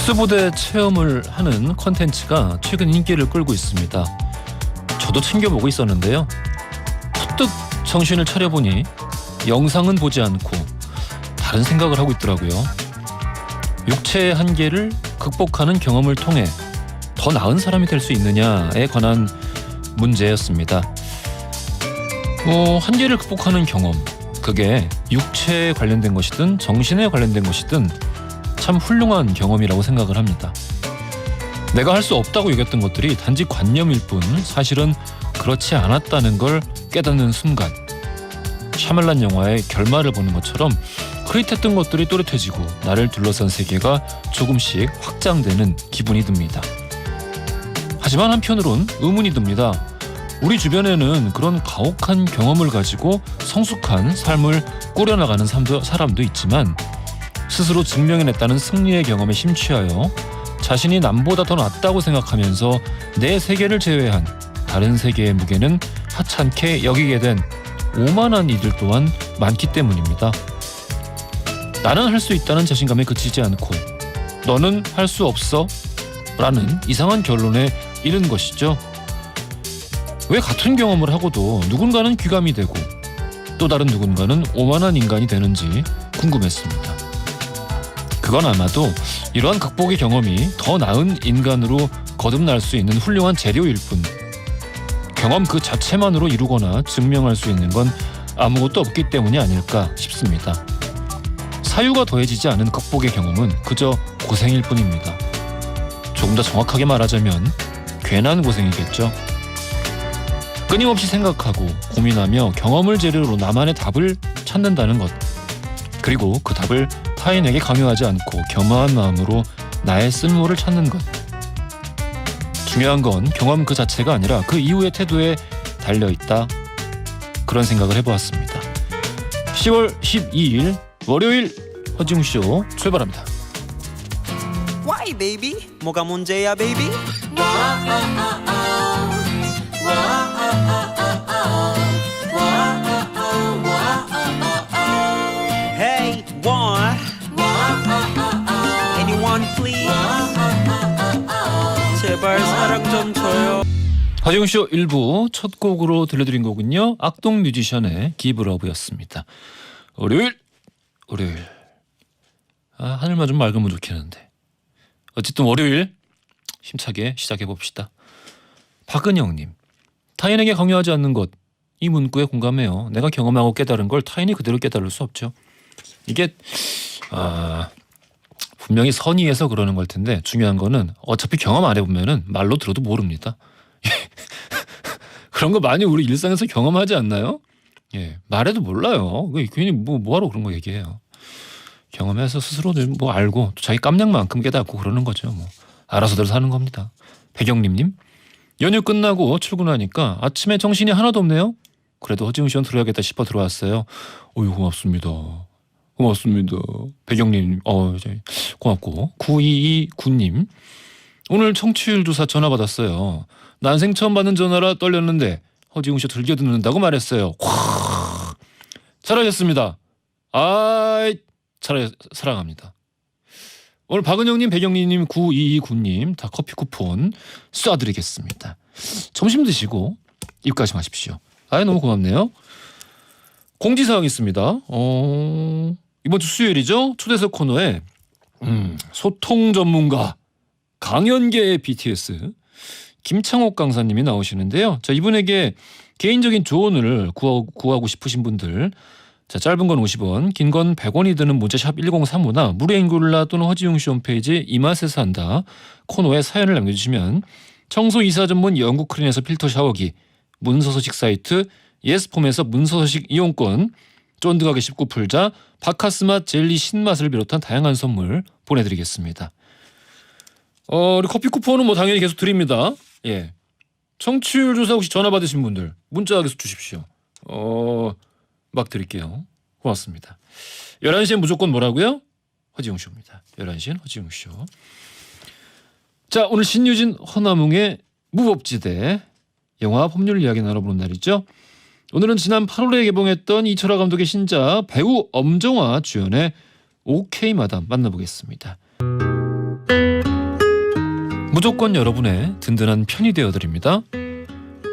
특수부대 체험을 하는 콘텐츠가 최근 인기를 끌고 있습니다. 저도 챙겨보고 있었는데요. 퍼뜩 정신을 차려보니 영상은 보지 않고 다른 생각을 하고 있더라고요. 육체의 한계를 극복하는 경험을 통해 더 나은 사람이 될 수 있느냐에 관한 문제였습니다. 한계를 극복하는 경험, 그게 육체에 관련된 것이든 정신에 관련된 것이든 참 훌륭한 경험이라고 생각을 합니다. 내가 할 수 없다고 여겼던 것들이 단지 관념일 뿐 사실은 그렇지 않았다는 걸 깨닫는 순간, 샤말란 영화의 결말을 보는 것처럼 흐릿했던 것들이 또렷해지고 나를 둘러싼 세계가 조금씩 확장되는 기분이 듭니다. 하지만 한편으론 의문이 듭니다. 우리 주변에는 그런 가혹한 경험을 가지고 성숙한 삶을 꾸려나가는 사람도 있지만 스스로 증명해냈다는 승리의 경험에 심취하여 자신이 남보다 더 낫다고 생각하면서 내 세계를 제외한 다른 세계의 무게는 하찮게 여기게 된 오만한 이들 또한 많기 때문입니다. 나는 할 수 있다는 자신감에 그치지 않고 너는 할 수 없어? 라는 이상한 결론에 이른 것이죠. 왜 같은 경험을 하고도 누군가는 귀감이 되고 또 다른 누군가는 오만한 인간이 되는지 궁금했습니다. 그건 아마도 이러한 극복의 경험이 더 나은 인간으로 거듭날 수 있는 훌륭한 재료일 뿐, 경험 그 자체만으로 이루거나 증명할 수 있는 건 아무것도 없기 때문이 아닐까 싶습니다. 사유가 더해지지 않은 극복의 경험은 그저 고생일 뿐입니다. 조금 더 정확하게 말하자면 괜한 고생이겠죠. 끊임없이 생각하고 고민하며 경험을 재료로 나만의 답을 찾는다는 것, 그리고 그 답을 타인에게 강요하지 않고 겸허한 마음으로 나의 쓸모를 찾는 것. 중요한 건 경험 그 자체가 아니라 그 이후의 태도에 달려있다, 그런 생각을 해보았습니다. 10월 12일 월요일 허지웅쇼 출발합니다. Why baby? 뭐가 문제야 baby? Hey, what? Anyone please? 제발 사랑 좀 줘요. 허지웅쇼 1부 첫 곡으로 들려드린 곡은요, 악동 뮤지션의 Give Love였습니다. 월요일 하늘만 좀 맑으면 좋겠는데 어쨌든 월요일 힘차게 시작해봅시다. 박은영님, 타인에게 강요하지 않는 것, 이 문구에 공감해요. 내가 경험하고 깨달은 걸 타인이 그대로 깨달을 수 없죠. 이게 분명히 선의해서 그러는 걸 텐데 중요한 거는 어차피 경험 안 해보면은 말로 들어도 모릅니다. 그런 거 많이 우리 일상에서 경험하지 않나요? 예, 말해도 몰라요. 괜히 뭐하러 그런 거 얘기해요. 경험해서 스스로 뭐 알고 자기 깜냥만큼 깨닫고 그러는 거죠. 뭐 알아서들 사는 겁니다. 백영림님, 연휴 끝나고 출근하니까 아침에 정신이 하나도 없네요. 그래도 허지웅 들어야겠다 싶어 들어왔어요. 어유 고맙습니다. 백영님, 고맙고. 9229님, 오늘 청취율 조사 전화 받았어요. 난생 처음 받는 전화라 떨렸는데 허지웅 쇼 즐겨 듣는다고 말했어요. 잘하셨습니다. 사랑합니다. 오늘 박은영님, 백영리님, 9229님 다 커피 쿠폰 쏴드리겠습니다. 점심 드시고 입가심 하십시오. 너무 고맙네요. 공지사항 있습니다. 이번 주 수요일이죠. 초대석 코너에 소통 전문가 강연계의 BTS 김창옥 강사님이 나오시는데요. 자, 이분에게 개인적인 조언을 구하고 싶으신 분들, 자, 짧은 건 50원, 긴 건 100원이 드는 문자샵 1035나 무료인 글라 또는 허지웅씨 홈페이지 이 맛에서 한다 코너에 사연을 남겨주시면 청소 이사 전문 영국 크린에서 필터 샤워기, 문서서식 사이트 예스폼에서 문서서식 이용권, 쫀득하게 씹고 풀자 바카스맛 젤리 신맛을 비롯한 다양한 선물 보내드리겠습니다. 우리 커피 쿠폰은 뭐 당연히 계속 드립니다. 예, 청취율 조사 혹시 전화 받으신 분들 문자 계속 주십시오. 막 드릴게요. 고맙습니다. 11시엔 무조건 뭐라고요? 허지웅쇼입니다. 11시엔 허지웅쇼. 자, 오늘 신유진 허남웅의 무법지대 영화 법률 이야기 나눠보는 날이죠. 오늘은 지난 8월에 개봉했던 이철화 감독의 신작 배우 엄정화 주연의 오케이 마담 만나보겠습니다. 무조건 여러분의 든든한 편이 되어드립니다.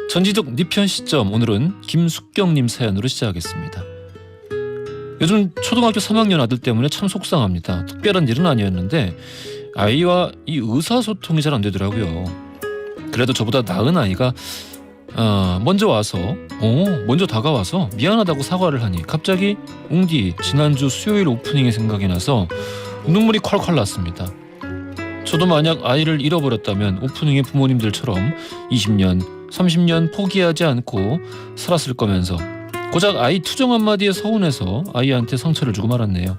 전지적 니편 시점, 오늘은 김숙경님 사연으로 시작하겠습니다. 요즘 초등학교 3학년 아들 때문에 참 속상합니다. 특별한 일은 아니었는데 아이와 이 의사소통이 잘 안 되더라고요. 그래도 저보다 나은 아이가 먼저 다가와서 미안하다고 사과를 하니 갑자기 웅디 지난주 수요일 오프닝이 생각이 나서 눈물이 콸콸 났습니다. 저도 만약 아이를 잃어버렸다면 오프닝의 부모님들처럼 20년, 30년 포기하지 않고 살았을 거면서 고작 아이 투정 한마디에 서운해서 아이한테 상처를 주고 말았네요.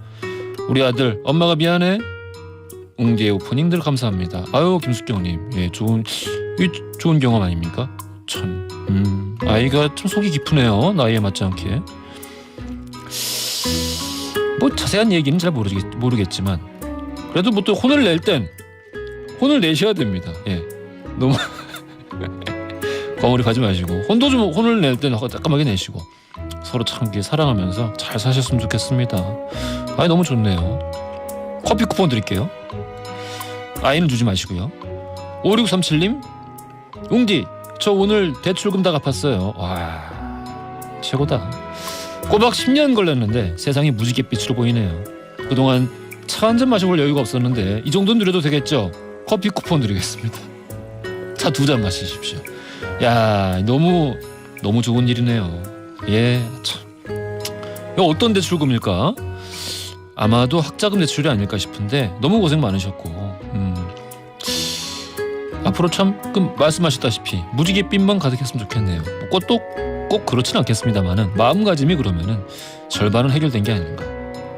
우리 아들 엄마가 미안해. 웅디의 오프닝들 감사합니다. 아유 김숙경님, 예, 좋은 경험 아닙니까? 참 아이가 좀 속이 깊으네요. 나이에 맞지 않게. 뭐 자세한 얘기는 잘 모르겠지만 그래도 뭐 또 혼을 낼 땐 혼을 내셔야 됩니다. 예, 너무 과몰입하지 마시고 혼을 낼 때는 깔끔하게 내시고 서로 참 사랑하면서 잘 사셨으면 좋겠습니다. 아이 너무 좋네요. 커피 쿠폰 드릴게요. 아이는 주지 마시고요. 5637님, 웅디 저 오늘 대출금 다 갚았어요. 와 최고다. 꼬박 10년 걸렸는데 세상이 무지갯빛으로 보이네요. 그동안 차 한 잔 마셔볼 여유가 없었는데 이 정도는 누려도 되겠죠? 커피 쿠폰 드리겠습니다. 차 2잔 마시십시오. 야 너무 좋은 일이네요. 예, 참. 이거 어떤 대출금일까? 아마도 학자금 대출이 아닐까 싶은데 너무 고생 많으셨고 앞으로 참 말씀하셨다시피 무지갯빛만 가득했으면 좋겠네요. 꼭 그렇진 않겠습니다만은 마음가짐이 그러면은 절반은 해결된 게 아닌가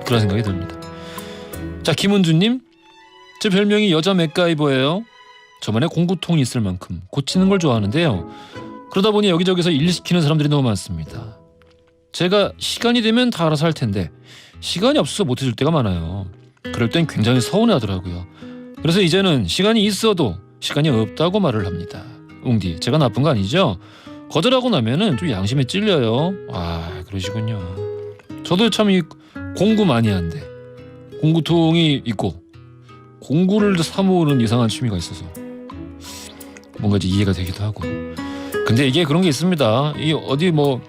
그런 생각이 듭니다. 자, 김은주님, 제 별명이 여자 맥가이버예요. 저만의 공구통이 있을 만큼 고치는 걸 좋아하는데요. 그러다 보니 여기저기서 일 시키는 사람들이 너무 많습니다. 제가 시간이 되면 다 알아서 할 텐데 시간이 없어서 못 해줄 때가 많아요. 그럴 땐 굉장히 서운해하더라고요. 그래서 이제는 시간이 있어도 시간이 없다고 말을 합니다. 웅디, 제가 나쁜 거 아니죠? 거절하고 나면은 좀 양심에 찔려요. 아, 그러시군요. 저도 참 이 공구 많이 한데 공구통이 있고 공구를 사모으는 이상한 취미가 있어서 뭔가 이제 이해가 되기도 하고. 근데 이게 그런 게 있습니다. 이 어디 뭐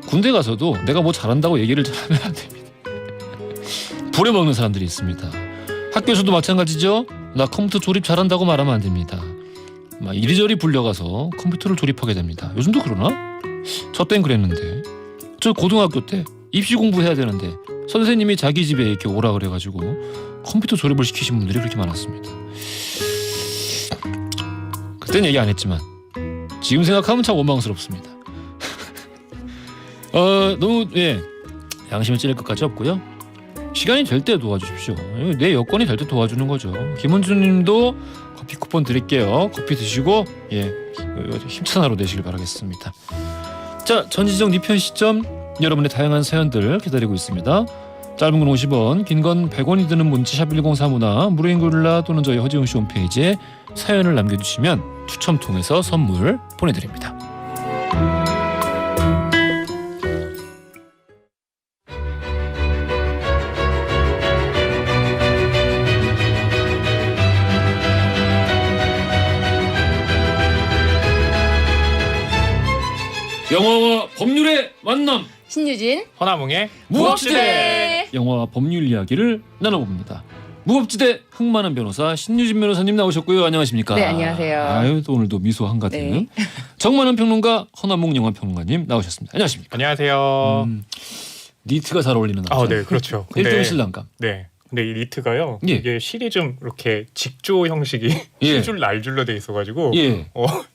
군대 가서도 내가 뭐 잘한다고 얘기를 하면 안 됩니다. 부려먹는 사람들이 있습니다. 학교에서도 마찬가지죠. 나 컴퓨터 조립 잘한다고 말하면 안 됩니다. 막 이리저리 불려가서 컴퓨터를 조립하게 됩니다. 요즘도 그러나? 저 땐 그랬는데. 저 고등학교 때 입시 공부해야 되는데 선생님이 자기 집에 이렇게 오라 그래가지고 컴퓨터 조립을 시키신 분들이 그렇게 많았습니다. 그땐 얘기 안 했지만 지금 생각하면 참 원망스럽습니다. 너무 양심에 찔릴 것까지 없고요. 시간이 될 때 도와주십시오. 내 여건이 될 때 도와주는 거죠. 김은주님도 커피 쿠폰 드릴게요. 커피 드시고 힘찬 하루 되시길 바라겠습니다. 자, 전지적 니편 시점, 여러분의 다양한 사연들 기다리고 있습니다. 짧은 건 50원, 긴 건 100원이 드는 문자샵 1035나 무료인 글라 또는 저희 허지웅씨 홈페이지에 사연을 남겨주시면 추첨 통해서 선물 보내드립니다. 영화와 법률의 만남, 신유진 허나몽의 무법지대. 영화와 법률 이야기를 나눠봅니다. 무법지대 흥만한 변호사 신유진 변호사님 나오셨고요. 안녕하십니까? 네, 안녕하세요. 아유, 또 오늘도 미소 한가득. 네. 정만한 평론가, 허나몽 영화 평론가님 나오셨습니다. 안녕하십니까? 안녕하세요. 니트가 잘 어울리는 남자. 네, 그렇죠. 1등 신랑감. 네. 근데 이 니트가요. 예. 이게 실이 좀 이렇게 직조 형식이 예. 실줄 날줄로 돼 있어가지고 예.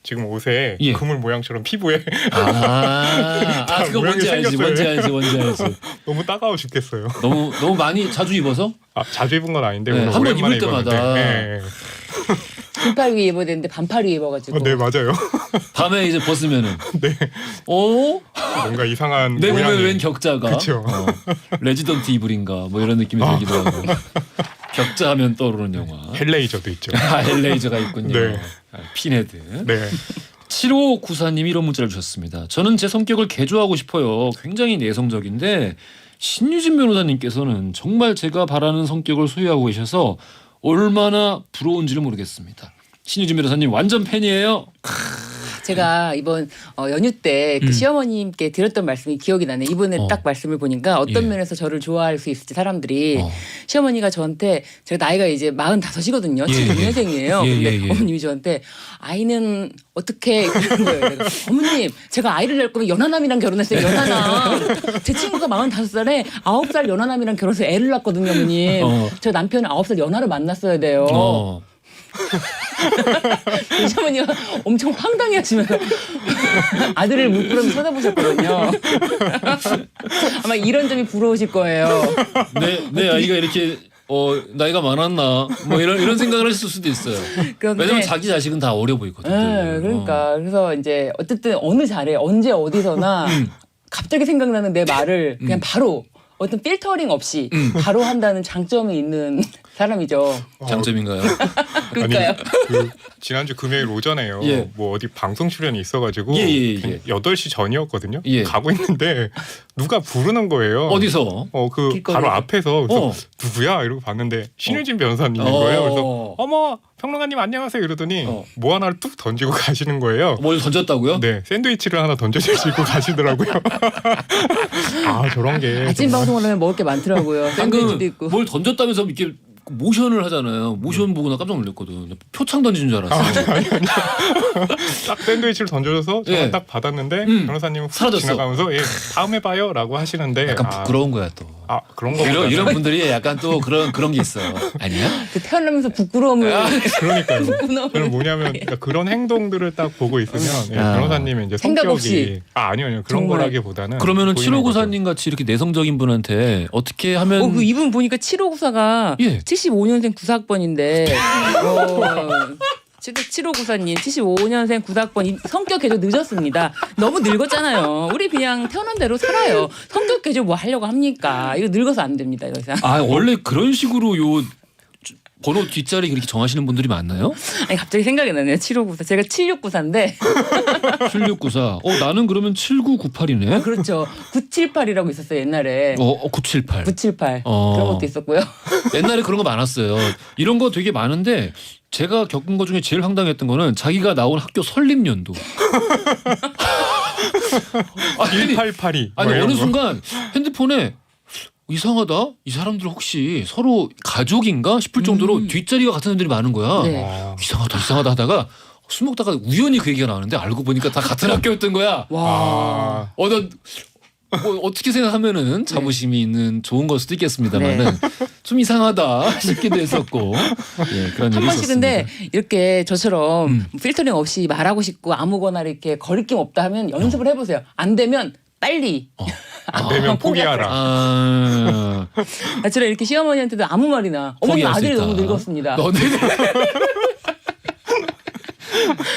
지금 옷에 예. 그물 모양처럼 피부에 그거 모양이 뭔지 알지. 너무 따가워 죽겠어요. 너무 많이 자주 입어서? 자주 입은 건 아닌데 오늘 한번 오랜만에 입을 때마다. 입었는데. 네. 긴팔 위에 입어야 되는데 반팔 위에 입어가지고. 네, 맞아요. 밤에 이제 벗으면은 네. 뭔가 뭔가 이상한 내 몸에 모양이. 웬 격자가 그쵸. 레지던트 이블인가 뭐 이런 느낌이 들기도 하고. 격자하면 떠오르는 영화. 헬레이저도 있죠. 헬레이저가 있군요. 네. 핀헤드. 네. 7594님이 이런 문자를 주셨습니다. 저는 제 성격을 개조하고 싶어요. 굉장히 내성적인데 신유진 변호사님께서는 정말 제가 바라는 성격을 소유하고 계셔서 얼마나 부러운지를 모르겠습니다. 신유진 변호사님 완전 팬이에요. 제가 이번 연휴 때 그 시어머님께 드렸던 말씀이 기억이 나네. 이번에 딱 말씀을 보니까 어떤 예. 면에서 저를 좋아할 수 있을지 사람들이 시어머니가 저한테 제가 나이가 이제 45이거든요. 예, 75년생이에요. 예, 근데 예, 예. 어머님이 저한테 아이는 어떻게 그런 거예요. 그래서 어머님 제가 아이를 낳을 거면 연하남이랑 결혼했어요. 연하남. 제 친구가 45살에 9살 연하남이랑 결혼해서 애를 낳았거든요. 어머님. 저 남편은 9살 연하를 만났어야 돼요. 이 시어머니가 엄청 황당해하시면서 아들을 물끄러미 쳐다보셨거든요. 아마 이런 점이 부러우실 거예요. 내 아이가 이렇게 나이가 많았나 뭐 이런 생각을 했을 수도 있어요. 그런데 왜냐면 자기 자식은 다 어려 보이거든요. 네, 그러니까 그래서 이제 어쨌든 어느 자리에 언제 어디서나 갑자기 생각나는 내 말을 그냥 바로 어떤 필터링 없이 바로 한다는 장점이 있는 사람이죠. 장점인가요? 그러니까요. 아니, 지난주 금요일 오전에요. 예. 뭐 어디 방송 출연이 있어가지고 예. 8시 전이었거든요. 예. 가고 있는데 누가 부르는 거예요. 어디서? 그 길거리. 바로 앞에서 그래서 어. 누구야 이러고 봤는데 신유진 변호사님인 거예요. 그래서 어머 평론가님 안녕하세요 이러더니 뭐 하나를 뚝 던지고 가시는 거예요. 뭘 던졌다고요? 네, 샌드위치를 하나 던져주시고 가시더라고요. 아 저런 게 아침 정말- 방송을 하면 먹을 게 많더라고요. 샌드위치도 방금 있고. 뭘 던졌다면서 이렇게 모션을 하잖아요. 모션 보고 나 깜짝 놀랐거든. 표창 던진 줄 알았어. 딱 샌드위치를 던져줘서 제가 예. 딱 받았는데 변호사님은 훅 사라졌어. 지나가면서 예, 다음에 봐요라고 하시는데 약간 부끄러운 거야 또. 그런 거 이런 분들이 약간 또 그런 게 있어. 아니야? 그 태어나면서 부끄러움을 그러니까요. 부끄러움을 저는 뭐냐면 그러니까 그런 행동들을 딱 보고 있으면 예, 아. 변호사님의 이제 생각 성격이 없이. 아니요 그런 정말. 거라기보다는 그러면은 보이는 거죠. 7594님 같이 이렇게 내성적인 분한테 어떻게 하면 그 이분 보니까 7594가 예. 75년생 94학번인데 7594님 75년생 94학번 성격 개조 늦었습니다. 너무 늙었잖아요. 우리 그냥 태어난 대로 살아요. 성격 개조 뭐 하려고 합니까? 이거 늙어서 안 됩니다. 더 이상. 아 원래 그런 식으로 요 번호 뒷자리 그렇게 정하시는 분들이 많나요? 아니 갑자기 생각이 나네요. 7594. 제가 7694인데 7694. 나는 그러면 7998이네. 그렇죠. 978이라고 있었어요 옛날에. 978. 978 그런 것도 있었고요. 옛날에 그런 거 많았어요. 이런 거 되게 많은데 제가 겪은 것 중에 제일 황당했던 거는 자기가 나온 학교 설립연도. 1882 아니 뭐 이런 어느 거. 순간 핸드폰에 이상하다. 이 사람들 혹시 서로 가족인가 싶을 정도로 뒷자리가 같은 사람들이 많은 거야. 네. 아, 이상하다 하다가 술 먹다가 우연히 그 얘기가 나오는데 알고 보니까 다 같은 학교였던 거야. 와. 난 뭐 어떻게 생각하면은 자부심이 있는 좋은 걸 수도 있겠습니다만은 좀 이상하다 싶기도 했었고 예, 그런 한 일이 번씩 있었습니다. 근데 이렇게 저처럼 필터링 없이 말하고 싶고 아무거나 이렇게 거리낌 없다 하면 연습을 해보세요. 안 되면 빨리. 안 되면 포기하라. 나처럼 이렇게 시어머니한테도 아무 말이나 어머니 포기할 수 아들이 있다. 너무 늙었습니다.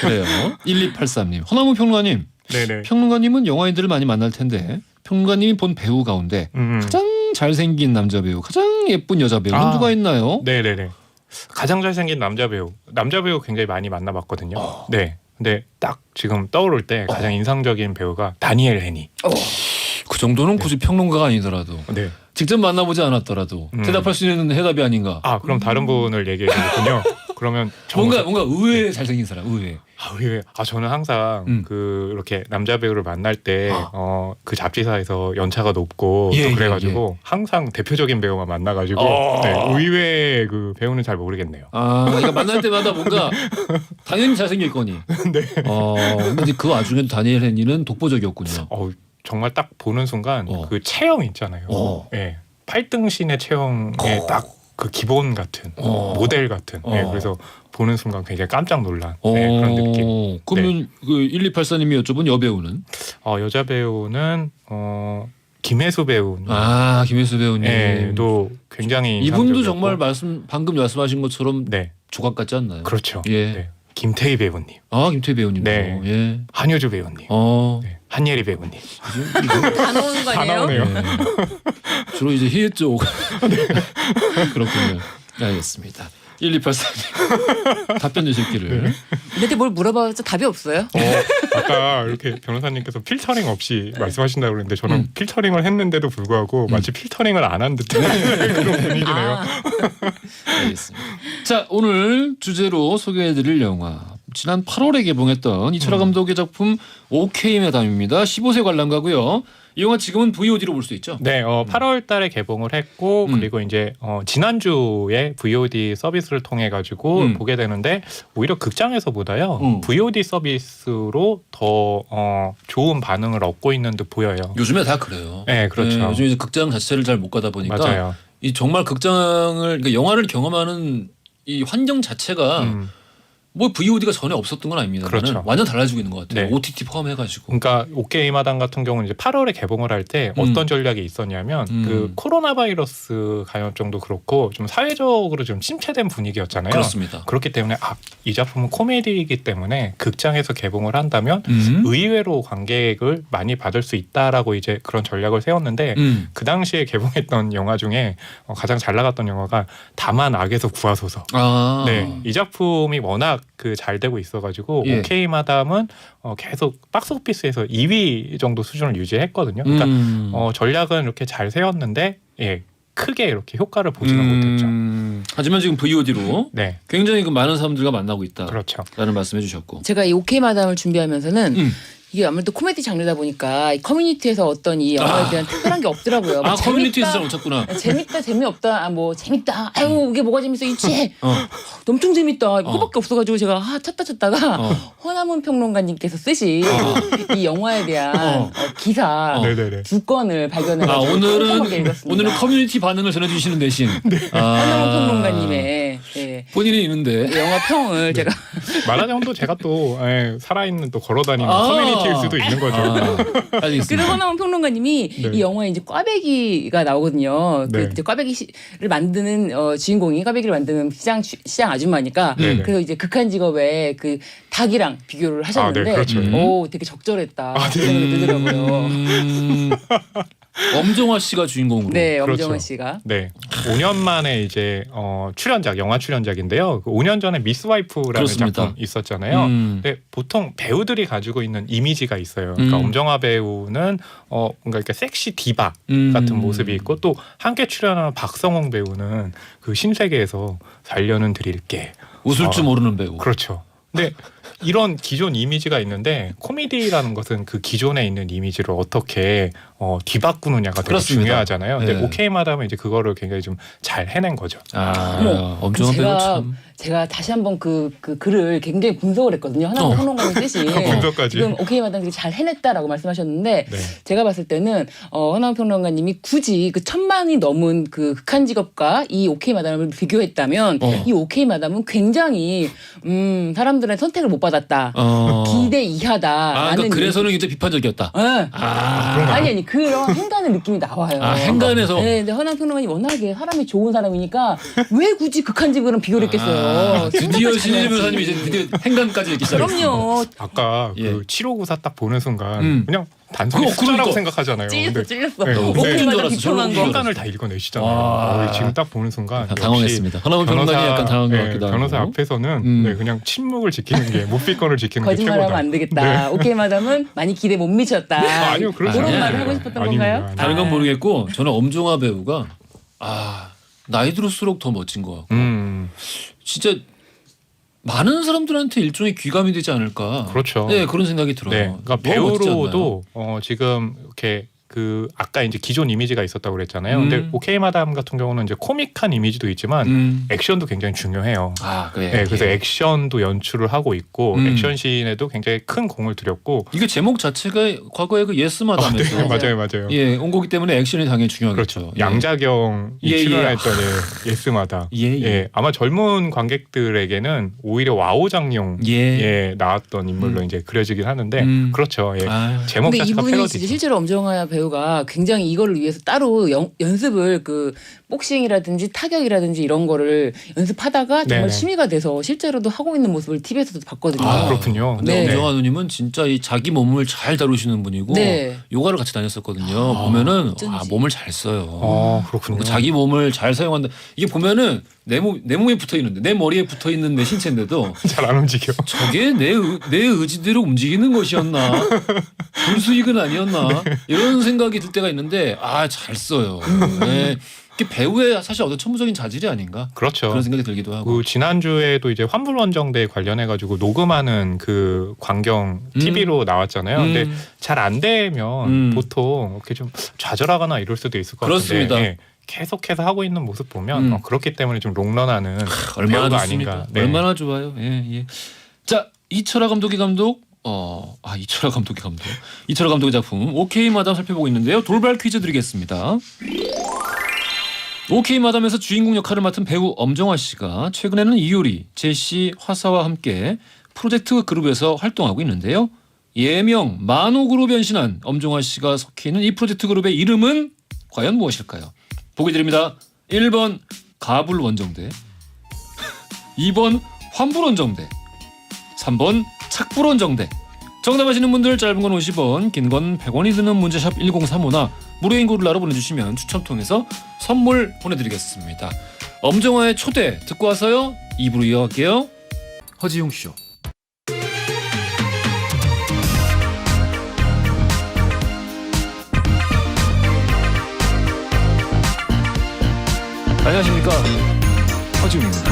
그래요. 1283님. 허나무 평론가님. 네네. 평론가님은 영화인들을 많이 만날 텐데 평론가님이 본 배우 가운데 가장 잘생긴 남자 배우, 가장 예쁜 여자 배우는 누가 있나요? 네네네. 가장 잘생긴 남자 배우 굉장히 많이 만나봤거든요. 네. 근데 딱 지금 떠오를 때 가장 인상적인 배우가 다니엘 해니. 그 정도는 굳이 평론가가 아니더라도 네. 직접 만나보지 않았더라도 대답할 수 있는 해답이 아닌가. 그럼 다른 분을 얘기해주군요. 그러면 정우성. 뭔가 의외의 잘생긴 사람, 의외. 왜? 저는 항상 이렇게 남자 배우를 만날 때 그 잡지사에서 연차가 높고 예, 또 그래가지고 항상 대표적인 배우만 만나가지고 네, 의외의 그 배우는 잘 모르겠네요. 그러니까 만날 때마다 뭔가 당연히 잘생길 거니. 네. 근데 이제 그 와중에도 다니엘 헨리는 독보적이었군요. 정말 딱 보는 순간 그 체형 있잖아요. 네. 8등신의 체형에 딱 그 기본 같은 모델 같은. 네, 그래서 보는 순간 굉장히 깜짝 놀란 그런 느낌. 그러면 그 1284님이 여쭤본 여배우는? 여자 배우는 김혜수 배우. 김혜수 배우님. 네, 또 굉장히 이분도 인상적이었고. 정말 방금 말씀하신 것처럼 네, 조각 같지 않나요? 그렇죠. 예. 네. 김태희 배우님, 김태희 배우님도. 네. 예. 한효주 배우님, 네. 한예리 배우님. 다 나오는 거 다 아니에요? 나오네요. 주로 이제 희애 쪽. 그렇군요. 알겠습니다. 1284님 답변 주실 길을. 근데 뭘 물어봐도 답이 없어요. 아까 이렇게 변호사님께서 필터링 없이 말씀하신다고 그랬는데 저는 필터링을 했는데도 불구하고 마치 필터링을 안 한 듯한 그런 분위기네요. 알겠습니다. 자, 오늘 주제로 소개해드릴 영화 지난 8월에 개봉했던 이철화 감독의 작품 오케이 매담입니다. 15세 관람가고요. 이 영화 지금은 VOD로 볼 수 있죠? 네, 8월 달에 개봉을 했고 그리고 이제 지난주에 VOD 서비스를 통해 가지고 보게 되는데 오히려 극장에서보다요. VOD 서비스로 더 좋은 반응을 얻고 있는 듯 보여요. 요즘에 다 그래요. 네, 그렇죠. 네, 요즘 이제 극장 자체를 잘 못 가다 보니까 맞아요. 이 정말 극장을 그러니까 영화를 경험하는 이 환경 자체가 뭐 VOD가 전에 없었던 건 아닙니다. 그렇죠. 완전 달라지고 있는 것 같아요. 네. OTT 포함해가지고. 그러니까 오케이 마당 같은 경우는 이제 8월에 개봉을 할 때 어떤 전략이 있었냐면 그 코로나 바이러스 감염증도 그렇고 좀 사회적으로 좀 침체된 분위기였잖아요. 그렇습니다. 그렇기 때문에 이 작품은 코미디이기 때문에 극장에서 개봉을 한다면 의외로 관객을 많이 받을 수 있다라고 이제 그런 전략을 세웠는데 그 당시에 개봉했던 영화 중에 가장 잘 나갔던 영화가 다만 악에서 구하소서. 아. 네, 이 작품이 워낙 그 잘 되고 있어가지고 예. 오케이 마담은 계속 박스오피스에서 2위 정도 수준을 유지했거든요. 그러니까 전략은 이렇게 잘 세웠는데 크게 이렇게 효과를 보지는 못했죠. 하지만 지금 VOD로 네, 굉장히 그 많은 사람들과 만나고 있다. 그렇죠. 라는 말씀해 주셨고. 제가 이 오케이 마담을 준비하면서는 이게 아무래도 코미디 장르다 보니까 이 커뮤니티에서 어떤 이 영화에 대한 특별한 게 없더라고요. 뭐 커뮤니티에서 잘 못 찾구나. 재밌다 재미없다 뭐 재밌다 아유 이게 뭐가 재밌어 유치해 엄청 재밌다 이거밖에 없어가지고 제가 찾다가 허남은 평론가님께서 쓰신 이 영화에 대한 기사 네네네. 두 건을 발견해가지고 꼼꼼하게 읽었습니다. 오늘은 커뮤니티 반응을 전해주시는 대신 허남은 평론가님의 본인은 있는데 영화 평을 제가 말하자면 또 제가 또 살아있는 또 걸어다니는 커뮤니티일 수도 있는 거죠. 알겠습니다. 그래서 허남은 평론가님이 네. 이 영화에 이제 꽈배기가 나오거든요. 네. 그 이제 꽈배기를 만드는 주인공이 꽈배기를 만드는 시장 아줌마니까 네네. 그래서 이제 극한 직업에 그 닭이랑 비교를 하셨는데 네, 그렇죠. 오 되게 적절했다 그런 생각이 들더라고요. 엄정화 씨가 주인공으로. 네, 그렇죠. 엄정화 씨가. 네, 5년 만에 이제 출연작, 영화 출연작인데요. 그 5년 전에 미스 와이프라는 그렇습니다. 작품 있었잖아요. 근데 보통 배우들이 가지고 있는 이미지가 있어요. 그러니까 엄정화 배우는 뭔가 이렇게 섹시 디바 같은 모습이 있고 또 함께 출연하는 박성홍 배우는 그 신세계에서 살려는 드릴게. 웃을 줄 모르는 배우. 그렇죠. 근데 이런 기존 이미지가 있는데 코미디라는 것은 그 기존에 있는 이미지를 어떻게 뒤바꾸느냐가 되게 그렇습니다. 중요하잖아요. 근데 네. 오케이 마담은 이제 그거를 굉장히 좀 잘 해낸 거죠. 어머, 엄정화 배우 참. 제가 다시 한번 그 글을 굉장히 분석을 했거든요. 하나만 평론가님 쓰신 분석까지. 지금 오케이 마담 되게 잘 해냈다라고 말씀하셨는데 네. 제가 봤을 때는 하나만 평론가님이 굳이 그 1000만이 넘은 그 극한 직업과 이 오케이 마담을 비교했다면 이 오케이 마담은 굉장히 사람들의 선택을 못 받았다. 기대 이하다. 그러니까 그래서는 굉장히 비판적이었다. 네. 아니 그런 행간의 느낌이 나와요. 행간에서. 네, 근데 허남 평론가님 워낙에 사람이 좋은 사람이니까 왜 굳이 극한 직업이랑 비교를 했겠어요. 드디어 신인재 변호사님이 이제 드디어 행간까지 읽기 시작했어요. 그럼요. 아까 예. 그 7594 딱 보는 순간 그냥 단순히 그러니까. 숫자라고 생각하잖아요. 찔렸어. 네, 오케이 줄 마담 알았어. 비평한 거. 순간을 다 읽어내시잖아요. 지금 딱 보는 순간 역시 당황했습니다. 허남은 평론가님 약간 당한 것 같기도 하고. 변호사 앞에서는 네, 그냥 침묵을 지키는 게 묵비권을 지키는 게 거짓말하면 최고다. 안 되겠다. 오케이 마담은 많이 기대 못 미쳤다. 아니요, 그러지 그런 않아요. 말을 하고 싶었던 아닙니다. 건가요? 다른 건 모르겠고 저는 엄정화 배우가 나이 들수록 더 멋진 것 같고 진짜 많은 사람들한테 일종의 귀감이 되지 않을까. 그렇죠. 네, 그런 생각이 들어요. 네, 그러니까 너무 멋지지 않나요? 배우로도 지금 이렇게 그 아까 이제 기존 이미지가 있었다고 그랬잖아요. 근데 오케이 마담 같은 경우는 이제 코믹한 이미지도 있지만 액션도 굉장히 중요해요. 그래. 네, 그래서 액션도 연출을 하고 있고 액션 씬에도 굉장히 큰 공을 들였고. 이게 제목 자체가 과거에 그 예스 마담에서 네, 맞아요. 예, 온 거기 때문에 액션이 당연히 중요하겠죠. 그렇죠. 양자경이 예, 예. 출연했던 예스마다. 예. 아마 젊은 관객들에게는 오히려 와우장룡 나왔던 인물로 이제 그려지긴 하는데 그렇죠. 예. 제목 근데 자체가 이분이 패러디죠. 진짜 실제로 엄정화 배우 배우가 굉장히 이거를 위해서 따로 연습을 그 복싱이라든지 타격이라든지 이런 거를 연습하다가 정말 네네. 취미가 돼서 실제로도 하고 있는 모습을 TV에서도 봤거든요. 아, 그렇군요. 네. 엄정화 누님은 진짜 이 자기 몸을 잘 다루시는 분이고 네. 요가를 같이 다녔었거든요. 보면은 어쩐지. 몸을 잘 써요. 그렇군요. 자기 몸을 잘 사용한다. 이게 보면은 내 몸에 붙어 있는데 내 머리에 붙어 있는 내 신체인데도 잘 안 움직여. 저게 내 의지대로 움직이는 것이었나? 불수익은 아니었나? 이런 생각이 들 때가 있는데 잘 써요. 네. 이게 배우의 사실 어떤 천부적인 자질이 아닌가? 그렇죠. 그런 생각이 들기도 하고. 그 지난주에도 이제 환불원정대 관련해 가지고 녹음하는 그 광경 TV로 나왔잖아요. 근데 잘 안 되면 보통 이렇게 좀 좌절하거나 이럴 수도 있을 것 그렇습니다. 같은데 계속해서 하고 있는 모습 보면 그렇기 때문에 좀 롱런하는 얼마나 배우가 좋습니까? 아닌가. 네. 얼마나 좋아요. 예, 예. 자, 이철아 감독의 이철아 감독의 작품 오케이 마담 살펴보고 있는데요. 돌발 퀴즈 드리겠습니다. 오케이 마담에서 주인공 역할을 맡은 배우 엄정화 씨가 최근에는 이효리, 제시, 화사와 함께 프로젝트 그룹에서 활동하고 있는데요. 예명 만옥으로 변신한 엄정화 씨가 속해 있는 이 프로젝트 그룹의 이름은 과연 무엇일까요? 보기 드립니다. 1번 가불원정대, 2번 환불원정대, 3번 착불원정대. 정답 아시는 분들 짧은 건 50원, 긴 건 100원이 드는 문자샵 1035나 무료인 고릴라로 보내주시면 추첨 통해서 선물 보내드리겠습니다. 엄정화의 초대 듣고 와서요. 2부로 이어갈게요. 허지용 쇼. 안녕하십니까. 허지용입니다.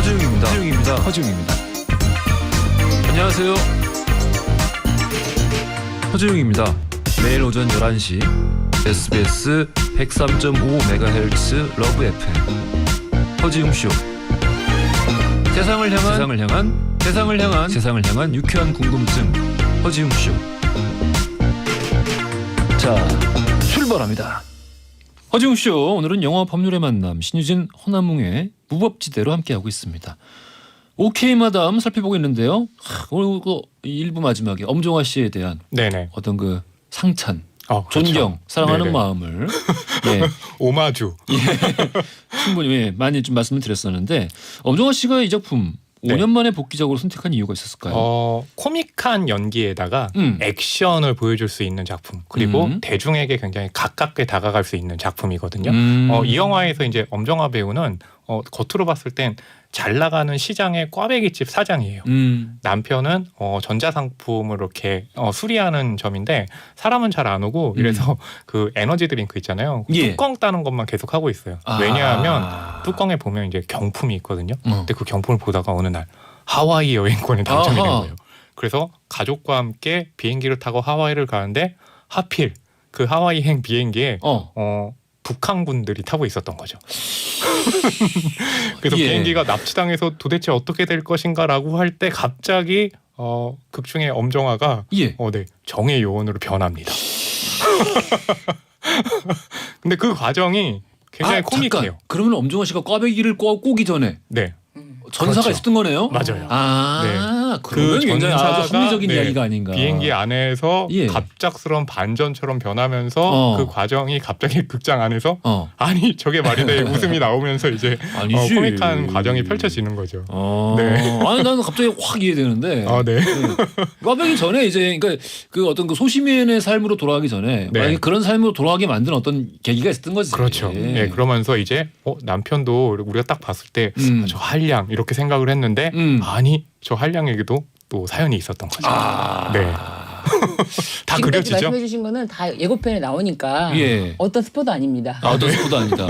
안녕하세요. 허지용입니다. 매일 오전 11시 SBS 103.5MHz 러브 FM 허지용쇼. 세상을 향한 유쾌한 궁금증 허지용쇼. 자, 출발합니다. 허지웅쇼. 오늘은 영화 법률의 만남 신유진 허남웅의 무법지대로 함께하고 있습니다. 오케이 마담 살펴보고 있는데요. 오늘 그 1부 마지막에 엄정화 씨에 대한 네네. 어떤 그 상찬, 그렇죠. 존경, 사랑하는 네네. 마음을 오마주. 충분히 많이 좀 말씀을 드렸었는데 엄정화 씨가 이 작품 네. 5년 만에 복귀작으로 선택한 이유가 있었을까요? 코믹한 연기에다가 음. 액션을 보여줄 수 있는 작품, 그리고 대중에게 굉장히 가깝게 다가갈 수 있는 작품이거든요. 이 영화에서 이제 엄정화 배우는 겉으로 봤을 땐 잘 나가는 시장의 꽈배기집 사장이에요. 남편은 전자상품을 이렇게 수리하는 점인데 사람은 잘 안 오고 이래서 그 에너지 드링크 있잖아요. 예. 뚜껑 따는 것만 계속 하고 있어요. 왜냐하면 뚜껑에 보면 이제 경품이 있거든요. 근데 그 경품을 보다가 어느 날 하와이 여행권이 당첨이 된 거예요. 그래서 가족과 함께 비행기를 타고 하와이를 가는데 하필 그 하와이행 비행기에 북한 군들이 타고 있었던 거죠. 그래서 예. 비행기가 납치당해서 도대체 어떻게 될 것인가라고 할 때 갑자기 극중의 엄정화가 예. 정의 요원으로 변합니다. 근데 그 과정이 굉장히 코믹해요. 잠깐. 그러면 엄정화 씨가 꽈배기를 꼬기 전에 네. 전사가 그렇죠. 있었던 거네요? 맞아요. 그러면 굉장히 아주 합리적인 이야기가 아닌가. 비행기 안에서 예. 갑작스러운 반전처럼 변하면서 그 과정이 갑자기 극장 안에서 아니 저게 말이네 웃음이 나오면서 이제 아니지. 코믹한 과정이 펼쳐지는 거죠. 네. 아니 나는 갑자기 확 이해되는데. 네. 꽈배기 전에 이제 그러니까 그 어떤 그 소시민의 삶으로 돌아가기 전에 네. 만약에 그런 삶으로 돌아가게 만든 어떤 계기가 있었던 거지. 그렇죠. 네, 그러면서 이제 남편도 우리가 딱 봤을 때 저 한량 이렇게 생각을 했는데 아니 저 한량에게도 또 사연이 있었던 거죠. 네. 다 지금까지 그려지죠. 말씀해주신 거는 다 예고편에 나오니까 예. 어떤 스포도 아닙니다. 어떤 스포도 아니다.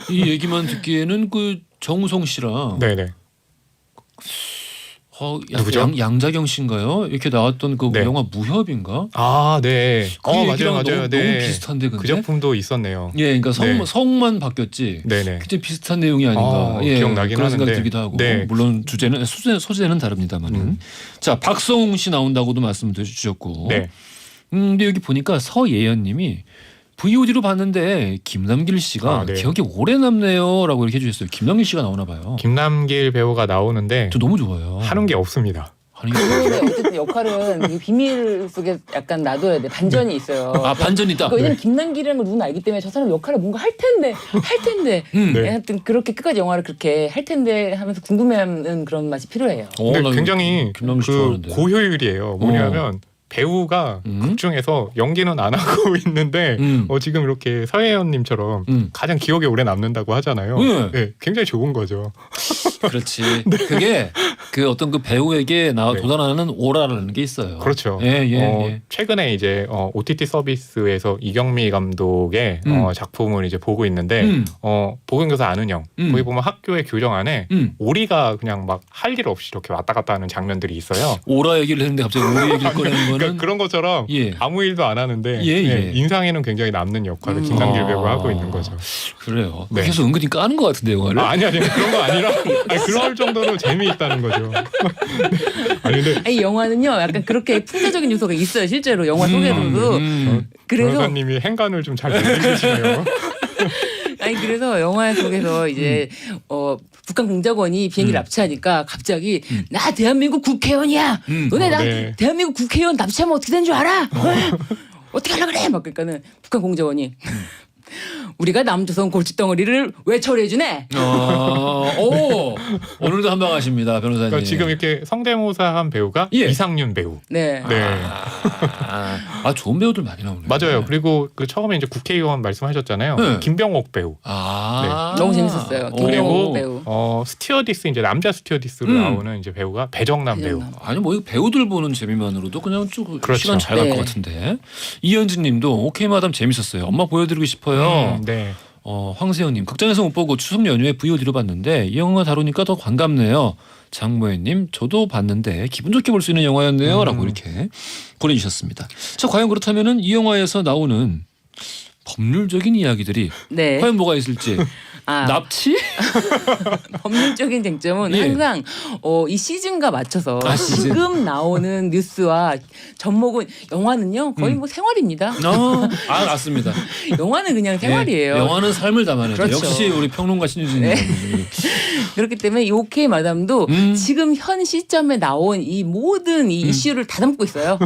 이 얘기만 듣기에는 그 정우성 씨랑 네네. 누구죠? 양자경 씨인가요? 이렇게 나왔던 그 네. 영화 무협인가? 네. 그 얘기랑 맞아요. 너무 비슷한데 근데. 그 작품도 있었네요. 예, 그러니까 네. 성만 바뀌었지. 네네. 굉장히 비슷한 내용이 아닌가. 기억나긴 그런 생각이 하는데. 들기도 하고. 네. 물론 주제는 소재는 다릅니다만은. 자, 박성웅 씨 나온다고도 말씀 주셨고. 네. 근데 여기 보니까 서예연님이 VOD로 봤는데 김남길 씨가 네. 기억이 오래 남네요라고 이렇게 해주셨어요. 김남길 씨가 나오나 봐요. 김남길 배우가 나오는데 저 너무 좋아요. 하는 게 없습니다. 아니, 그분의 어쨌든 역할은 그 비밀 속에 약간 놔둬야 돼. 반전이 있어요. 아 반전이 있다. 왜냐면 김남길이라는 걸 누군 알기 때문에 저 사람 역할을 뭔가 할 텐데 네. 하여튼 그렇게 끝까지 영화를 그렇게 할 텐데 하면서 궁금해하는 그런 맛이 필요해요. 근데 나 굉장히 김남길 씨 그 좋아하는데. 고효율이에요. 뭐냐면 배우가 극 중에서 연기는 안 하고 있는데 지금 이렇게 서혜연님처럼 가장 기억에 오래 남는다고 하잖아요. 네. 네, 굉장히 좋은 거죠. 그렇지. 그게 그 어떤 그 배우에게 네. 돋아나는 오라라는 게 있어요. 그렇죠. 예. 최근에 이제 OTT 서비스에서 이경미 감독의 작품을 이제 보고 있는데 보건교사 아는 형 거기 보면 학교의 교정 안에 오리가 그냥 막 할 일 없이 이렇게 왔다 갔다 하는 장면들이 있어요. 오라 얘기를 했는데 갑자기 오리 얘기를 꺼내는 거는 그러니까 그런 것처럼 예. 아무 일도 안 하는데 예. 인상에는 굉장히 남는 역할을 김남길 배우가 하고 있는 거죠. 그래요. 네. 그래서 은근히 까는 것 같은데 영화를. 아니 그런 거 아니라 그럴 정도로 재미있다는 거죠. 아니 근데 아니 영화는요 약간 그렇게 풍자적인 요소가 있어요 실제로 영화 속에서도 그래서 변호사님이 행간을 좀 잘 모르시네요. 아니 그래서 영화 속에서 이제 북한 공작원이 비행기를 납치하니까 갑자기 나 대한민국 국회의원이야. 너네 나 네. 대한민국 국회의원 납치하면 어떻게 된 줄 알아? 어떻게 하려고 그래? 막 그러니까는 북한 공작원이 우리가 남조선 골칫덩어리를 왜 처리해주네? 오 오늘도 한방하십니다 변호사님. 그러니까 지금 이렇게 성대모사한 배우가 예. 이상윤 배우. 네. 네. 아 좋은 배우들 많이 나오네요. 맞아요. 그리고 그 처음에 이제 국회의원 말씀하셨잖아요. 네. 김병옥 배우. 너무 재밌었어요. 그리고 김병옥 배우. 스튜어디스 이제 남자 스튜어디스로 나오는 이제 배우가 배정남 배우. 아니 뭐 이 배우들 보는 재미만으로도 그냥 쭉 그렇죠. 시간 잘 갈 것 네. 같은데. 이현진님도 오케이 마담 재밌었어요. 엄마 보여드리고 싶어요. 네. 황세영님 극장에서 못 보고 추석 연휴에 VOD로 봤는데 이 영화 다루니까 더 반갑네요. 장모현님 저도 봤는데 기분 좋게 볼 수 있는 영화였네요라고 이렇게 보내주셨습니다. 자 과연 그렇다면은 이 영화에서 나오는 법률적인 이야기들이 네. 과연 뭐가 있을지. 납치? 법률적인 쟁점은 예. 항상 이 시즌과 맞춰서 시즌. 지금 나오는 뉴스와 접목은 영화는요 거의 뭐 생활입니다. 맞습니다. 영화는 그냥 생활이에요. 네, 영화는 삶을 담아내죠. 그렇죠. 역시 우리 평론가 신유진 네. 님이. 그렇기 때문에 이 오케이 마담도 지금 현 시점에 나온 이 모든 이 이슈를 다 담고 있어요.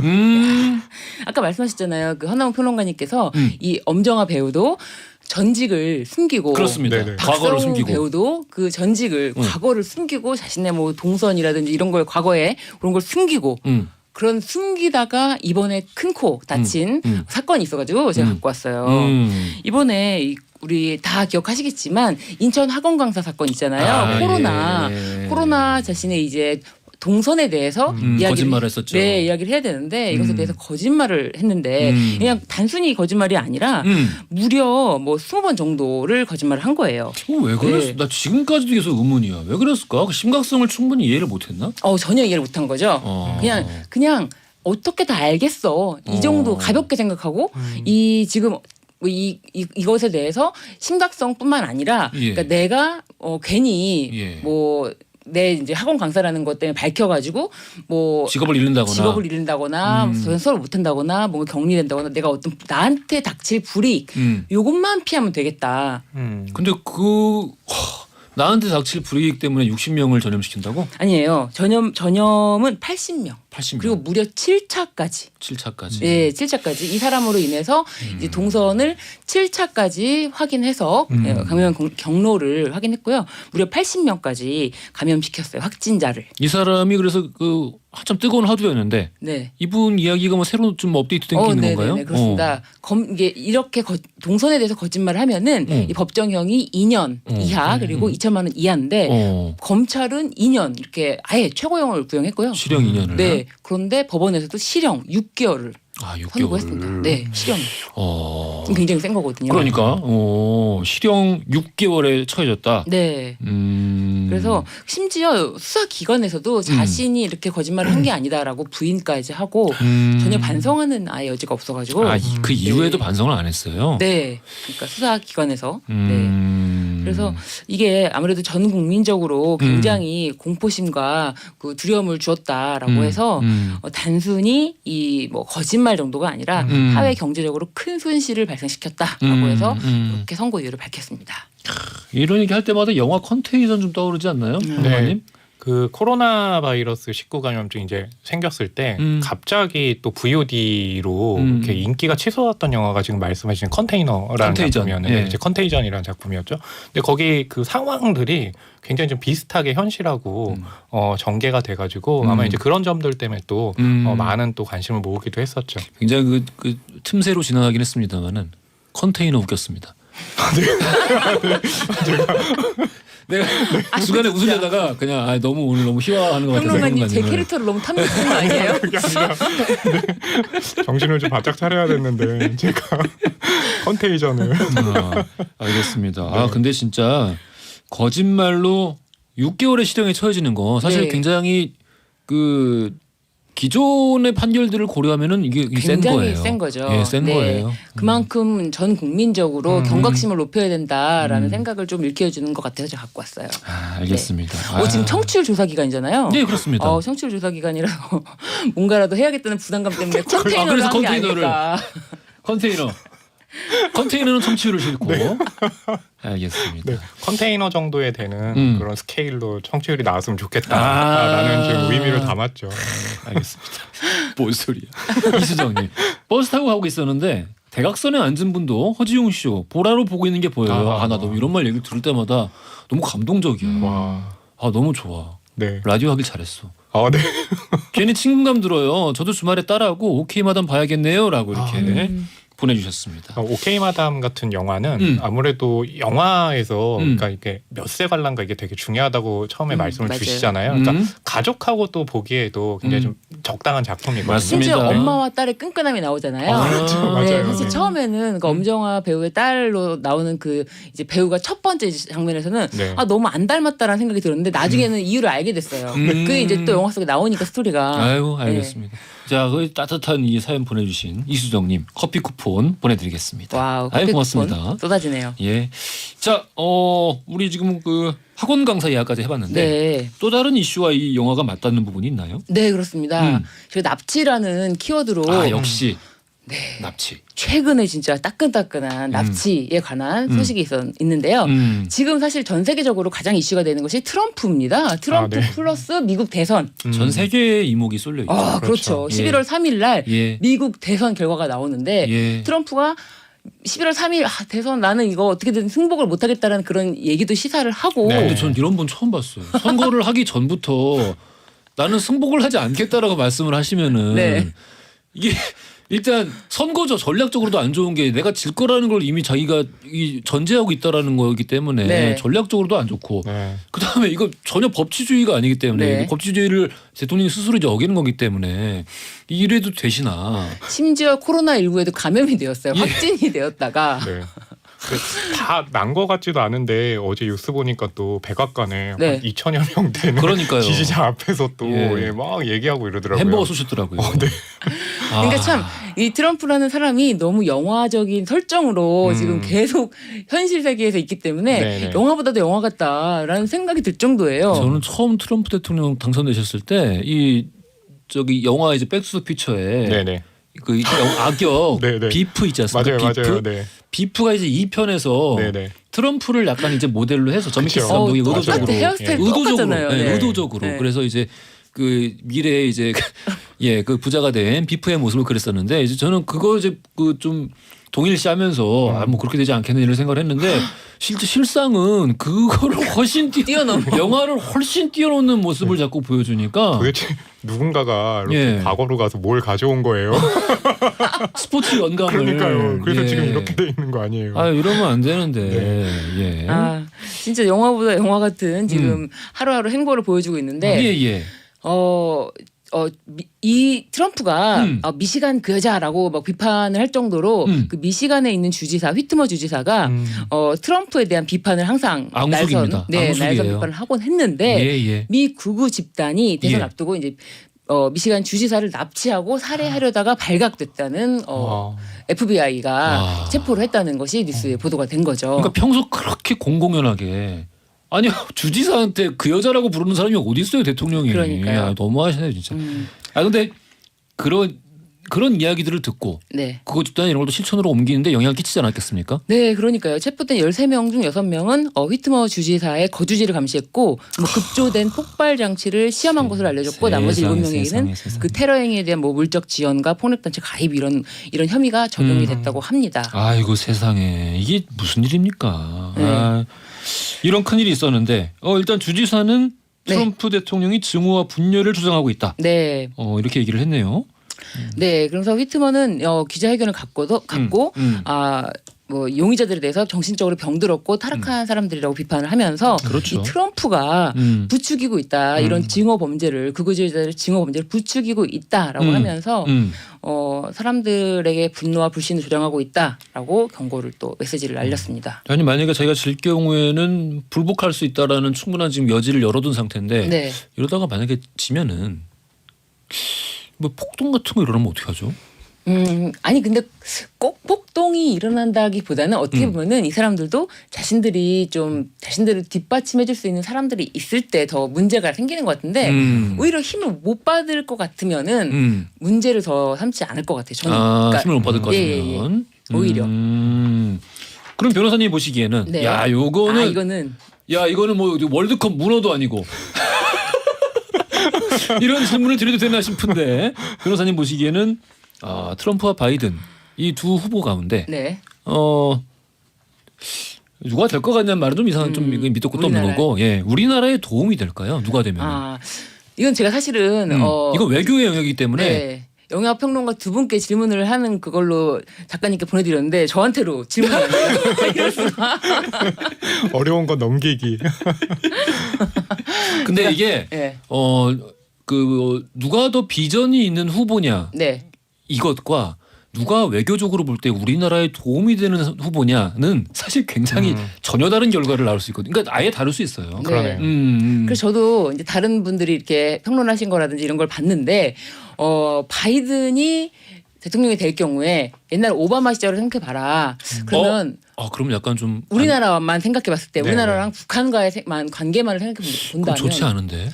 아까 말씀하셨잖아요. 그 허나운 평론가님께서 이 엄정화 배우도 전직을 숨기고 그렇습니다. 네네. 과거를 박성웅 숨기고. 배우도 그 전직을 과거를 숨기고 자신의 뭐 동선이라든지 이런 걸 과거에 그런 걸 숨기고 그런 숨기다가 이번에 큰 코 다친 사건이 있어가지고 제가 갖고 왔어요. 이번에 우리 다 기억하시겠지만 인천 학원 강사 사건 있잖아요. 코로나 자신의 이제 동선에 대해서 거짓말을 했었죠. 네, 이야기를 해야 되는데 이것에 대해서 거짓말을 했는데 그냥 단순히 거짓말이 아니라 무려 뭐 20번 정도를 거짓말을 한 거예요. 왜 그랬어? 네. 나 지금까지도 계속 의문이야. 왜 그랬을까? 그 심각성을 충분히 이해를 못했나? 전혀 이해를 못한 거죠. 그냥 어떻게 다 알겠어. 이 정도 가볍게 생각하고 이 지금 이것에 대해서 심각성뿐만 아니라 그러니까 내가 괜히 내 이제 학원 강사라는 것 때문에 밝혀가지고 뭐 직업을 잃는다거나 전설을 못한다거나 뭔가 격리된다거나 내가 어떤 나한테 닥칠 불이익 요것만 피하면 되겠다. 근데 나한테 닥칠 불이익 때문에 60명을 전염시킨다고? 아니에요. 전염은 80명. 80명. 그리고 무려 7차까지. 7차까지. 네, 7차까지. 이 사람으로 인해서 이제 동선을 7차까지 확인해서 감염 경로를 확인했고요. 무려 80명까지 감염시켰어요. 확진자를. 이 사람이 그래서 한참 뜨거운 화두였는데 네. 이분 이야기가 뭐 새로 좀 업데이트된 게 있는 건가요? 네, 그렇습니다. 이게 이렇게 동선에 대해서 거짓말을 하면은 이 법정형이 2년 이하 그리고 2천만 원 이하인데 검찰은 2년 이렇게 아예 최고형을 구형했고요. 실형 2년을. 네. 그런데 법원에서도 실형 6개월을 6개월을. 선고했습니다. 네, 실형. 굉장히 센 거거든요. 그러니까 실형 6개월에 처해졌다. 네. 그래서 심지어 수사기관에서도 자신이 이렇게 거짓말을 한 게 아니다라고 부인까지 하고 전혀 반성하는 아예 여지가 없어가지고. 그 이후에도 반성을 안 했어요. 네. 그러니까 수사기관에서. 네. 그래서 이게 아무래도 전 국민적으로 굉장히 공포심과 그 두려움을 주었다라고 해서 단순히 이 뭐 거짓말 정도가 아니라 사회 경제적으로 큰 손실을 발생시켰다라고 해서 그렇게 선고 이유를 밝혔습니다. 이런 얘기 할 때마다 영화 컨테이전 좀 떠오르지 않나요? 네. 그 코로나 바이러스 19 감염증이 이제 생겼을 때 갑자기 또 VOD로 이렇게 인기가 치솟았던 영화가 지금 말씀하신 컨테이너라는 컨테이전. 작품이었는데 예. 이제 컨테이전이라는 작품이었죠. 근데 거기 그 상황들이 굉장히 좀 비슷하게 현실하고 전개가 돼가지고 아마 이제 그런 점들 때문에 또 많은 또 관심을 모으기도 했었죠. 굉장히 그 틈새로 지나가긴 했습니다만은 컨테이너 웃겼습니다. 내가 중간에 웃으려다가 그냥 너무 오늘 너무 희화하는 것 같아서 평론가님 제 생각나는 캐릭터를 너무 탐내시는 거 아니에요? 그게 아니라 정신을 좀 바짝 차려야 됐는데 제가 컨테이전을 알겠습니다. 근데 진짜 거짓말로 6개월의 실형에 처해지는 거 사실 네. 굉장히 그 기존의 판결들을 고려하면은 이게 센 굉장히 거예요. 센 거죠. 예, 센 네. 거예요. 그만큼 전 국민적으로 경각심을 높여야 된다라는 생각을 좀 일깨워주는 것 같아서 제가 갖고 왔어요. 알겠습니다. 지금 청취율 조사 기간이잖아요. 네, 그렇습니다. 청취율 조사 기간이라서 뭔가라도 해야겠다는 부담감 때문에 컨테이너를 그래서 한 게 컨테이너를. 아닐까. 컨테이너는 청취율을 싫고. 알겠습니다. 네, 컨테이너 정도에 되는 그런 스케일로 청취율이 나왔으면 아. 좋겠다라는 지금 의미를 담았죠. 알겠습니다. 뭔 소리야. 이수정님. 버스 타고 가고 있었는데 대각선에 앉은 분도 허지용 쇼 보라로 보고 있는 게 보여요. 나 너무 이런 말 얘기 들을 때마다 너무 감동적이야. 와, 너무 좋아. 네. 라디오 하길 잘했어. 네. 괜히 친근감 들어요. 저도 주말에 따라하고 오케이 마담 봐야겠네요. 라고 이렇게 보내주셨습니다. 오케이 마담 같은 영화는 아무래도 영화에서 그러니까 이게 몇 세 관람가 이게 되게 중요하다고 처음에 말씀을 맞아요. 주시잖아요. 그러니까 가족하고 또 보기에도 굉장히 좀 적당한 작품이거든요. 맞습니다. 심지어 네. 엄마와 딸의 끈끈함이 나오잖아요. 맞아요. 네, 사실 네. 처음에는 그 엄정화 배우의 딸로 나오는 그 이제 배우가 첫 번째 장면에서는 네. 너무 안 닮았다라는 생각이 들었는데 나중에는 이유를 알게 됐어요. 그게 이제 또 영화 속에 나오니까 스토리가. 아이고 알겠습니다. 자, 그 따뜻한 이 사연 보내주신 이수정님 커피 쿠폰 보내드리겠습니다. 와우, 아이 커피 고맙습니다. 쿠폰 쏟아지네요. 예. 자, 우리 지금 그 학원 강사 이야기까지 해봤는데 네. 또 다른 이슈와 이 영화가 맞닿는 부분이 있나요? 네, 그렇습니다. 제가 납치라는 키워드로 역시 납치. 최근에 진짜 따끈따끈한 납치에 관한 소식이 있는데요. 지금 사실 전 세계적으로 가장 이슈가 되는 것이 트럼프입니다. 트럼프 네. 플러스 미국 대선. 전 세계의 이목이 쏠려 있죠. 그렇죠. 예. 11월 3일 날 예. 미국 대선 결과가 나오는데 예. 트럼프가 11월 3일 대선 나는 이거 어떻게든 승복을 못하겠다라는 그런 얘기도 시사를 하고 네. 근데 전 이런 분 처음 봤어요. 선거를 하기 전부터 나는 승복을 하지 않겠다라고 말씀을 하시면은 네. 이게 일단 선거죠. 전략적으로도 안 좋은 게 내가 질 거라는 걸 이미 자기가 전제하고 있다라는 거기 때문에 네. 전략적으로도 안 좋고 네. 그다음에 이거 전혀 법치주의가 아니기 때문에 네. 법치주의를 대통령이 스스로 이제 어기는 거기 때문에 이래도 되시나. 심지어 코로나19에도 감염이 되었어요. 예. 확진이 되었다가 네. 다 난 거 같지도 않은데 어제 뉴스 보니까 또 백악관에 네. 한 2,000여 명 되는 그러니까요. 지지자 앞에서 또 예. 막 얘기하고 이러더라고요. 햄버거 쏘셨더라고요. 네. 그러니까 참 이 트럼프라는 사람이 너무 영화적인 설정으로 지금 계속 현실 세계에서 있기 때문에 네네. 영화보다도 영화 같다라는 생각이 들 정도예요. 저는 처음 트럼프 대통령 당선되셨을 때 이 저기 영화 이제 백투더 피처에 네네. 그 악역 네네. 비프 있지 않습니까? 맞아요, 비프? 맞아요. 네. 비프가 이제 2편에서 네네. 트럼프를 약간 이제 모델로 해서 그쵸. 점키스 감독이 의도적으로 똑같아. 헤어스타일 의도적으로 똑같잖아요. 네, 네. 의도적으로 네. 그래서 이제 그 미래에 이제 그 부자가 된 비프의 모습을 그렸었는데 이제 저는 그거 이제 그 좀 동일시하면서 뭐 그렇게 되지 않겠는 이런 생각을 했는데 실상은 그거를 훨씬 뛰어넘어. 영화를 훨씬 뛰어넘는 모습을 자꾸 보여주니까 도대체 누군가가 이렇게 예. 과거로 가서 뭘 가져온 거예요? 스포츠 연감을 그러니까요. 그래서 예. 지금 이렇게 돼 있는 거 아니에요? 이러면 안 되는데 예. 진짜 영화보다 영화 같은 지금 하루하루 행보를 보여주고 있는데 예. 이 트럼프가 미시간 그 여자라고 막 비판을 할 정도로 그 미시간에 있는 주지사 휘트머 주지사가 트럼프에 대한 비판을 항상 앙숙입니다. 날선 앙숙이에요. 비판을 하곤 했는데 예. 미 극우 집단이 대선 예. 앞두고 이제 미시간 주지사를 납치하고 살해하려다가 발각됐다는 FBI가 체포를 했다는 것이 뉴스에 보도가 된 거죠. 그러니까 평소 그렇게 공공연하게 아니 주지사한테 그 여자라고 부르는 사람이 어디 있어요 대통령이. 그러니까요. 너무하시네 진짜. 근데 그런 이야기들을 듣고 네. 그거 집단 이런 것도 실천으로 옮기는데 영향을 끼치지 않았겠습니까? 네, 그러니까요. 체포된 13명 중 6명은 휘트머 주지사의 거주지를 감시했고 뭐 급조된 폭발 장치를 시험한 것으로 알려졌고 나머지 세상에, 7명에게는 세상에, 세상에. 그 테러 행위에 대한 뭐 물적 지원과 폭력단체 가입 이런 혐의가 적용이 됐다고 합니다. 아이고 세상에 이게 무슨 일입니까? 네. 아, 이런 큰일이 있었는데 일단 주지사는 네. 트럼프 대통령이 증오와 분열을 주장하고 있다. 네. 이렇게 얘기를 했네요. 네, 그래서 휘트머는 기자회견을 갖고 뭐 용의자들에 대해서 정신적으로 병들었고 타락한 사람들이라고 비판을 하면서 그렇죠. 이 트럼프가 음. 부추기고 있다 이런 증오 범죄를 극우주의자들의 증오 범죄를 부추기고 있다라고 하면서 사람들에게 분노와 불신을 조장하고 있다라고 경고를 또 메시지를 알렸습니다. 아니 만약에 자기가 질 경우에는 불복할 수 있다라는 충분한 지금 여지를 열어둔 상태인데 네. 이러다가 만약에 지면은 뭐 폭동 같은 거 일어나면 어떻게 하죠? 아니 근데 꼭 폭동이 일어난다기보다는 어떻게 보면은 이 사람들도 자신들을 뒷받침해줄 수 있는 사람들이 있을 때 더 문제가 생기는 것 같은데 오히려 힘을 못 받을 것 같으면은 문제를 더 삼지 않을 것 같아요. 저는 그러니까 힘을 못 받을 것 예, 같으면 오히려. 그럼 변호사님 보시기에는 네. 야 이거는 뭐 월드컵 문어도 아니고 이런 질문을 드려도 되나 싶은데 변호사님 보시기에는 트럼프와 바이든 이 두 후보 가운데 네. 누가 될 것 같냐는 말은 좀 이상한 좀 밑도 끝도 없는 거고 우리나라에 도움이 될까요? 누가 되면? 이건 제가 사실은 이건 외교의 영역이기 때문에 네. 영화 평론가 두 분께 질문을 하는 그걸로 작가님께 보내드렸는데 저한테로 질문을 안 해요. 이럴 수가. 어려운 거 넘기기. 근데 이게 네. 누가 더 비전이 있는 후보냐 네. 이것과 누가 외교적으로 볼 때 우리나라에 도움이 되는 후보냐는 사실 굉장히 전혀 다른 결과를 나올 수 있거든요. 그러니까 아예 다를 수 있어요. 네. 그러네요. 그래서 저도 이제 다른 분들이 이렇게 평론하신 거라든지 이런 걸 봤는데 바이든이 대통령이 될 경우에 옛날 오바마 시절을 생각해 봐라. 그러면 그럼 약간 좀 우리나라만 생각해 봤을 때 네. 우리나라랑 북한과의 관계만을 생각해 본다면 좋지 않은데.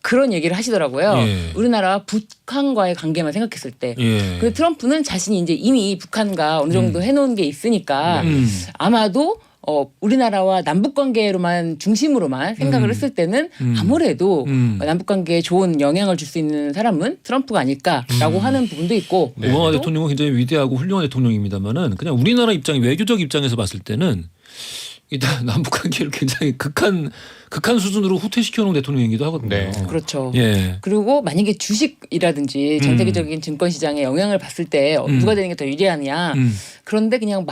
그런 얘기를 하시더라고요. 예. 우리나라와 북한과의 관계만 생각했을 때. 예. 그 트럼프는 자신이 이제 이미 북한과 어느 정도 해놓은 게 있으니까 아마도 우리나라와 남북 관계로만 중심으로만 생각을 했을 때는 아무래도 남북 관계에 좋은 영향을 줄 수 있는 사람은 트럼프가 아닐까라고 하는 부분도 있고. 네. 오바마 대통령은 굉장히 위대하고 훌륭한 대통령입니다만은 그냥 우리나라 입장 외교적 입장에서 봤을 때는 일단 남북 관계를 굉장히 극한 수준으로 후퇴시켜 놓은 대통령이기도 하거든요. 네. 그렇죠. 예. 그리고 만약에 주식이라든지 전 세계적인 증권 시장에 영향을 봤을 때 누가 되는 게 더 유리하냐. 그런데 그냥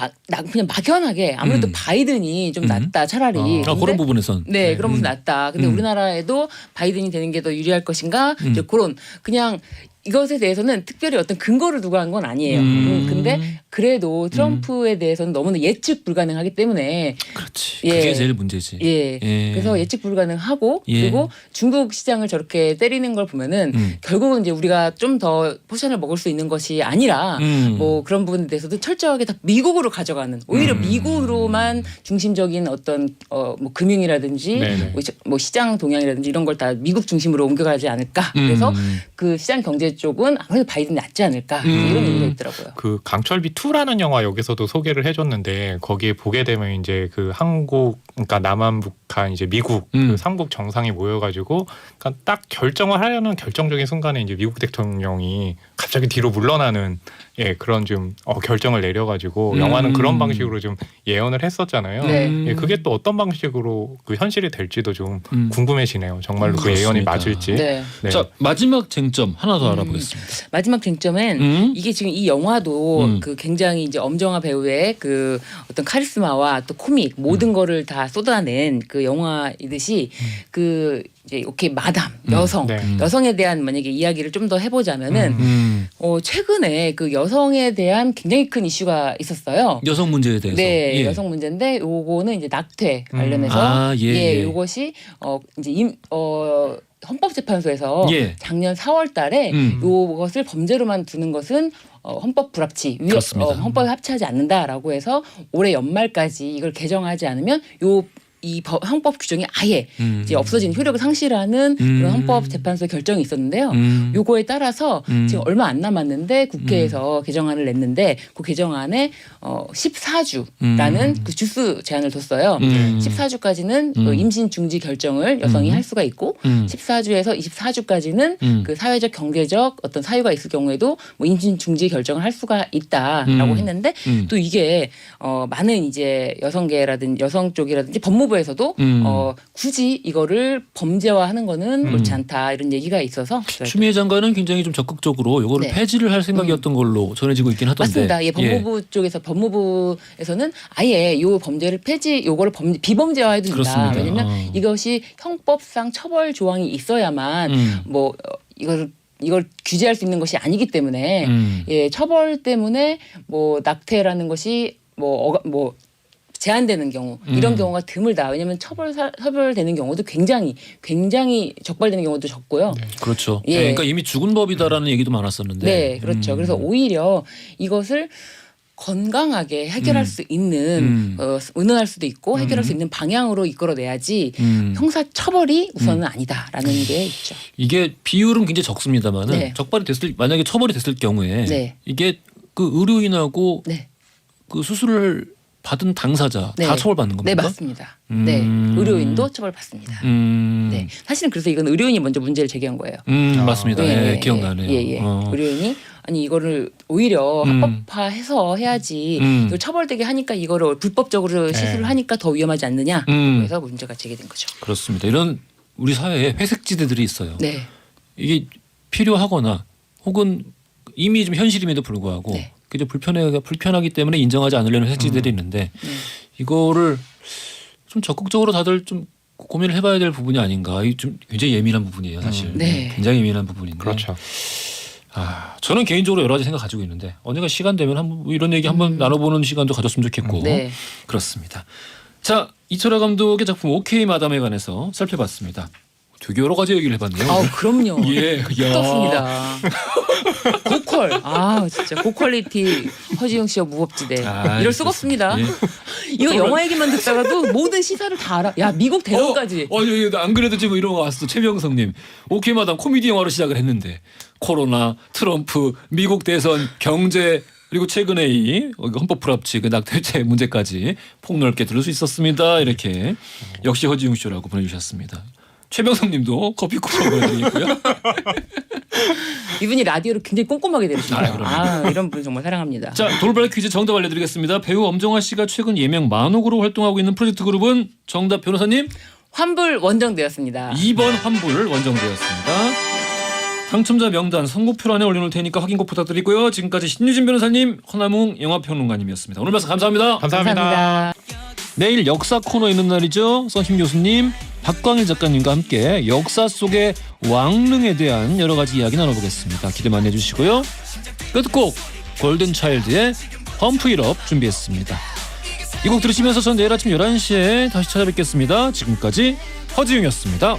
막연하게 아무래도 바이든이 좀 낫다 차라리. 그런 부분에선. 네, 그런 부분 낫다. 근데 우리나라에도 바이든이 되는 게 더 유리할 것인가? 이제 그런 그냥 이것에 대해서는 특별히 어떤 근거를 두고 한 건 아니에요. 근데 그래도 트럼프에 대해서는 너무나 예측 불가능하기 때문에 그렇지. 예. 그게 제일 문제지. 예. 그래서 예측 불가능하고 그리고 중국 시장을 저렇게 때리는 걸 보면은 결국은 이제 우리가 좀 더 포션을 먹을 수 있는 것이 아니라 뭐 그런 부분에 대해서도 철저하게 다 미국으로 가져가는 오히려 미국으로만 중심적인 어떤 뭐 금융이라든지 뭐 시장 동향이라든지 이런 걸 다 미국 중심으로 옮겨가지 않을까. 그래서 그 시장 경제 쪽은 아무래도 바이든이 낫지 않을까 이런 얘기가 있더라고요. 그 강철비 2라는 영화 여기서도 소개를 해줬는데 거기에 보게 되면 이제 그 한국 그러니까 남한 북한 이제 미국 그 삼국 정상이 모여가지고 그러니까 딱 결정을 하려는 결정적인 순간에 이제 미국 대통령이 갑자기 뒤로 물러나는 그런 좀 결정을 내려가지고 영화는 그런 방식으로 좀 예언을 했었잖아요. 네. 예, 그게 또 어떤 방식으로 그 현실이 될지도 좀 궁금해지네요. 정말로 그 예언이 맞을지. 네. 네. 자 마지막 쟁점 하나 더 알아보겠습니다. 마지막 쟁점은 이게 지금 이 영화도 그 굉장히 이제 엄정화 배우의 그 어떤 카리스마와 또 코믹 모든 거를 다 쏟아낸 그 영화이듯이 그 이제 이렇게 마담 여성 여성에 대한 만약에 이야기를 좀 더 해보자면은 최근에 그 여성에 대한 굉장히 큰 이슈가 있었어요. 여성 문제에 대해서. 네, 예. 여성 문제인데 요거는 이제 낙태 관련해서 요것이 이제 헌법재판소에서 작년 4월달에 요것을 범죄로만 두는 것은 헌법 불합치, 헌법에 합치하지 않는다라고 해서 올해 연말까지 이걸 개정하지 않으면 요 헌법 규정이 아예 이제 없어진 효력을 상실하는 그런 헌법재판소 결정이 있었는데요. 요거에 따라서 지금 얼마 안 남았는데 국회에서 개정안을 냈는데 그 개정안에 14주라는 그 주수 제한을 뒀어요. 14주까지는 그 임신 중지 결정을 여성이 할 수가 있고 14주에서 24주까지는 그 사회적 경제적 어떤 사유가 있을 경우에도 뭐 임신 중지 결정을 할 수가 있다라고 했는데 또 이게 많은 이제 여성계라든지 여성 쪽이라든지 법무부에서도 굳이 이거를 범죄화하는 거는 옳지 않다 이런 얘기가 있어서 추미애 장관은 굉장히 좀 적극적으로 이거를 네. 폐지를 할 생각이었던 걸로 전해지고 있긴 하던데. 맞습니다. 예, 법무부 쪽에서 법무부에서는 아예 요 범죄를 요거를 비범죄화해도 된다. 그렇습니다. 왜냐하면 이것이 형법상 처벌 조항이 있어야만 뭐 이걸 규제할 수 있는 것이 아니기 때문에 예, 처벌 때문에 뭐 낙태라는 것이 뭐 제한되는 경우 이런 경우가 드물다. 왜냐하면 처벌되는 경우도 굉장히 적발되는 경우도 적고요. 네. 그렇죠. 예. 그러니까 이미 죽은 법이다라는 얘기도 많았었는데. 네, 그렇죠. 그래서 오히려 이것을 건강하게 해결할 수 있는 의논할 수도 있고 해결할 수 있는 방향으로 이끌어내야지 형사 처벌이 우선은 아니다라는 게 있죠. 이게 비율은 굉장히 적습니다만은 네. 만약에 처벌이 됐을 경우에 네. 이게 그 의료인하고 네. 그 수술을 받은 당사자 네. 다 처벌받는 겁니까? 네, 맞습니다. 네, 의료인도 처벌받습니다. 네, 사실은 그래서 이건 의료인이 먼저 문제를 제기한 거예요. 맞습니다. 예, 기억나네요. 예. 의료인이 아니 이거를 오히려 합법화해서 해야지 이걸 처벌되게 하니까 이거를 불법적으로 시술을 하니까 더 위험하지 않느냐. 그래서 문제가 제기된 거죠. 그렇습니다. 이런 우리 사회에 회색지대들이 있어요. 네. 이게 필요하거나 혹은 이미 좀 현실임에도 불구하고 네. 그게 불편하기 때문에 인정하지 않으려는 회색지대들이 있는데 이거를 좀 적극적으로 다들 좀 고민을 해봐야 될 부분이 아닌가. 이 좀 굉장히 예민한 부분이에요, 사실. 네. 굉장히 예민한 부분인데. 그렇죠. 저는 개인적으로 여러 가지 생각 가지고 있는데 언젠가 시간 되면 한번 이런 얘기 한번 나눠보는 시간도 가졌으면 좋겠고. 네. 그렇습니다. 자, 이철아 감독의 작품 오케이 마담에 관해서 살펴봤습니다. 되게 여러 가지 얘기를 해봤네요. 그럼요. 예, 떴습니다. 고퀄. 진짜 고퀄리티 허지웅 씨와 무법지대. 이럴 수가 없습니다. 예. 이거 영화 얘기만 듣다가도 모든 시사를 다 알아. 야, 미국 대선까지. 안 그래도 지금 이런 거 왔어. 최명성님. 오케이 마담 코미디 영화로 시작을 했는데 코로나, 트럼프, 미국 대선, 경제 그리고 최근에 이 헌법 불합치 그 낙태죄 문제까지 폭넓게 들을 수 있었습니다. 이렇게 역시 허지웅 씨라고 보내주셨습니다. 최병성님도 커피 쿠폰 보내드리고요. 이분이 라디오를 굉장히 꼼꼼하게 들으시네요. 그럼요. 이런 분 정말 사랑합니다. 자, 돌발 퀴즈 정답 알려드리겠습니다. 배우 엄정화 씨가 최근 예명 만옥으로 활동하고 있는 프로젝트 그룹은 정답 변호사님 환불 원정되었습니다. 2번 환불 원정되었습니다. 당첨자 명단 선곡표란에 올려놓을 테니까 확인 꼭 부탁드리고요. 지금까지 신유진 변호사님, 허남웅 영화평론가님이었습니다. 오늘 말씀 감사합니다. 감사합니다. 내일 역사 코너 있는 날이죠. 선심 교수님, 박광일 작가님과 함께 역사 속의 왕릉에 대한 여러 가지 이야기 나눠보겠습니다. 기대 많이 해주시고요. 끝곡 골든차일드의 펌프 잇 업 준비했습니다. 이 곡 들으시면서 전 내일 아침 11시에 다시 찾아뵙겠습니다. 지금까지 허지웅이었습니다.